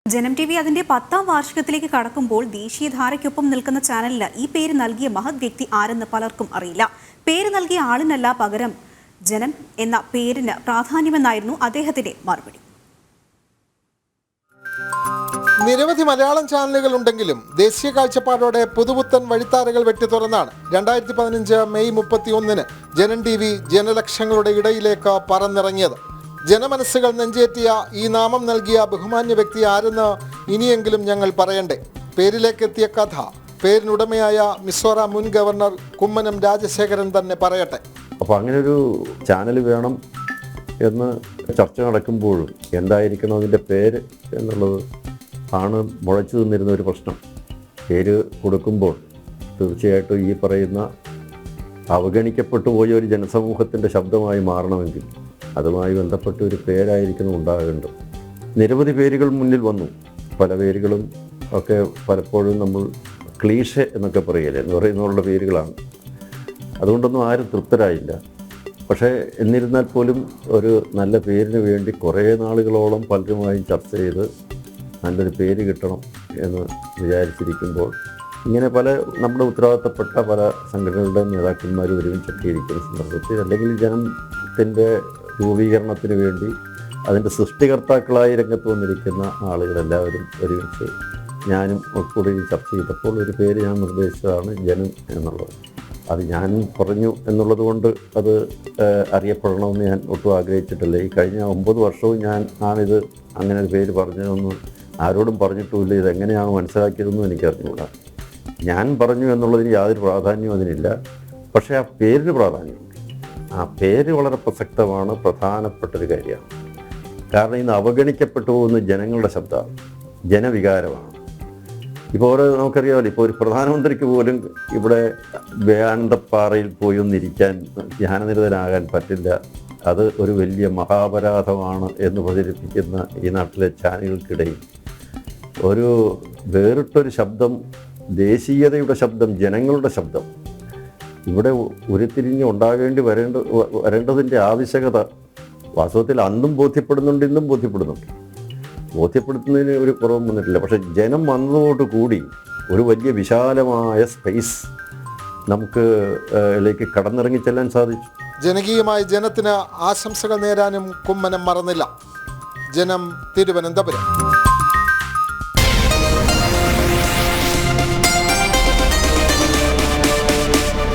ജനം T V അതിന്റെ 10ാം വാർഷികത്തിലേക്ക് കടക്കുമ്പോൾ ദേശീയധാരയ്ക്കൊപ്പം നിൽക്കുന്ന ചാനലിന് ഈ പേര് നൽകിയ മഹത് വ്യക്തി ആരെന്ന് പലർക്കും അറിയില്ല. പേര് നൽകിയ ആളിനല്ല, പകരം ജനം എന്ന പേരിന് പ്രാധാന്യമെന്നായിരുന്നു അദ്ദേഹത്തിന്റെ മറുപടി. നിരവധി മലയാളം ചാനലുകൾ ഉണ്ടെങ്കിലും ദേശീയ കാഴ്ചപ്പാടോടെ പുതുപുത്തൻ വഴിത്താരകൾ വെട്ടിത്തുറന്നാണ് 2015 മെയ് 31 ജനം ടി വി ജനലക്ഷങ്ങളുടെ ഇടയിലേക്ക് പറന്നിറങ്ങിയത്. ജനമനസ്സുകൾ നെഞ്ചേറ്റിയ ഈ നാമം നൽകിയ ബഹുമാന്യ വ്യക്തി ആരെന്ന് ഇനിയെങ്കിലും ഞങ്ങൾ പറയണ്ടേ? പേരിലേക്കെത്തിയ കഥ പേരിനുടമയായ മിസോറാം മുൻ ഗവർണർ കുമ്മനം രാജശേഖരൻ തന്നെ പറയട്ടെ. അപ്പോൾ അങ്ങനെ ഒരു ചാനൽ വേണം എന്ന് ചർച്ച നടക്കുമ്പോഴും എന്തായിരിക്കണം അതിൻ്റെ പേര് എന്നുള്ളത് ആണ് മുളച്ചു നിന്നിരുന്ന ഒരു പ്രശ്നം. പേര് കൊടുക്കുമ്പോൾ തീർച്ചയായിട്ടും ഈ പറയുന്ന അവഗണിക്കപ്പെട്ടു പോയ ഒരു ജനസമൂഹത്തിൻ്റെ ശബ്ദമായി മാറണമെങ്കിൽ അതുമായി ബന്ധപ്പെട്ട ഒരു പേരായിരിക്കണം ഉണ്ടാകേണ്ടത്. നിരവധി പേരുകൾ മുന്നിൽ വന്നു. പല പേരുകളും ഒക്കെ പലപ്പോഴും നമ്മൾ ക്ലീഷേ എന്നൊക്കെ പറയല്ലേ എന്ന് പറയുന്നവരുടെ പേരുകളാണ്. അതുകൊണ്ടൊന്നും ആരും തൃപ്തരായില്ല. പക്ഷേ എന്നിരുന്നാൽ പോലും ഒരു നല്ല പേരിന് വേണ്ടി കുറേ നാളുകളോളം പലരുമായും ചർച്ച ചെയ്ത് നല്ലൊരു പേര് കിട്ടണം എന്ന് വിചാരിച്ചിരിക്കുമ്പോൾ ഇങ്ങനെ പല നമ്മുടെ ഉത്തരവാദിത്തപ്പെട്ട പല സംഘടനകളുടെ നേതാക്കന്മാർ ഒരുമിച്ചൊക്കെ ഇരിക്കുന്ന സന്ദർഭത്തിൽ അല്ലെങ്കിൽ ജനത്തിൻ്റെ രൂപീകരണത്തിന് വേണ്ടി അതിൻ്റെ സൃഷ്ടികർത്താക്കളായി രംഗത്ത് വന്നിരിക്കുന്ന ആളുകളെല്ലാവരും ഒരുമിച്ച് ഞാനും കൂടി ചർച്ച ചെയ്തപ്പോൾ ഒരു പേര് ഞാൻ നിർദ്ദേശിച്ചതാണ് ജനം എന്നുള്ളത്. അത് ഞാൻ പറഞ്ഞു എന്നുള്ളത് കൊണ്ട് അത് അറിയപ്പെടണമെന്ന് ഞാൻ ഒട്ടും ആഗ്രഹിച്ചിട്ടില്ല. ഈ കഴിഞ്ഞ 9 വർഷവും ഞാനിത് അങ്ങനെ ഒരു പേര് പറഞ്ഞതൊന്നും ആരോടും പറഞ്ഞിട്ടുമില്ല. ഇതെങ്ങനെയാണ് മനസ്സിലാക്കിയതെന്നും എനിക്കറിഞ്ഞുകൂടാ. ഞാൻ പറഞ്ഞു എന്നുള്ളതിന് യാതൊരു പ്രാധാന്യവും അതിനില്ല. പക്ഷേ ആ പേരിന് പ്രാധാന്യമുണ്ട്. ആ പേര് വളരെ പ്രസക്തമാണ്, പ്രധാനപ്പെട്ടൊരു കാര്യമാണ്. കാരണം ഇന്ന് അവഗണിക്കപ്പെട്ടു പോകുന്ന ജനങ്ങളുടെ ശബ്ദമാണ്, ജനവികാരമാണ്. ഇപ്പോൾ നമുക്കറിയാമല്ലോ, ഇപ്പോൾ ഒരു പ്രധാനമന്ത്രിക്ക് പോലും ഇവിടെ വേണ്ടപ്പാറയിൽ പോയി ഒന്നിരിക്കാൻ ധ്യാനനിരതനാകാൻ പറ്റില്ല. അത് ഒരു വലിയ മഹാപരാധമാണ് എന്ന് പ്രചരിപ്പിക്കുന്ന ഈ നാട്ടിലെ ചാനലുകൾക്കിടയിൽ ഒരു വേറിട്ടൊരു ശബ്ദം, ദേശീയതയുടെ ശബ്ദം, ജനങ്ങളുടെ ശബ്ദം ഇവിടെ ഉരുത്തിരിഞ്ഞ് വരേണ്ടതിൻ്റെ ആവശ്യകത വാസ്തവത്തിൽ അന്നും ബോധ്യപ്പെടുന്നുണ്ട്, ഇന്നും ബോധ്യപ്പെടുന്നുണ്ട്. ബോധ്യപ്പെടുത്തുന്നതിന് ഒരു കുറവും വന്നിട്ടില്ല. പക്ഷേ ജനം വന്നതോടുകൂടി ഒരു വലിയ വിശാലമായ സ്പേസ് നമുക്ക് ലേക്ക് കടന്നിറങ്ങി ചെല്ലാൻ സാധിച്ചു. ജനകീയമായി ജനത്തിന് ആശംസകൾ നേരാനും കുമ്മനം മറന്നില്ല. ജനം, തിരുവനന്തപുരം.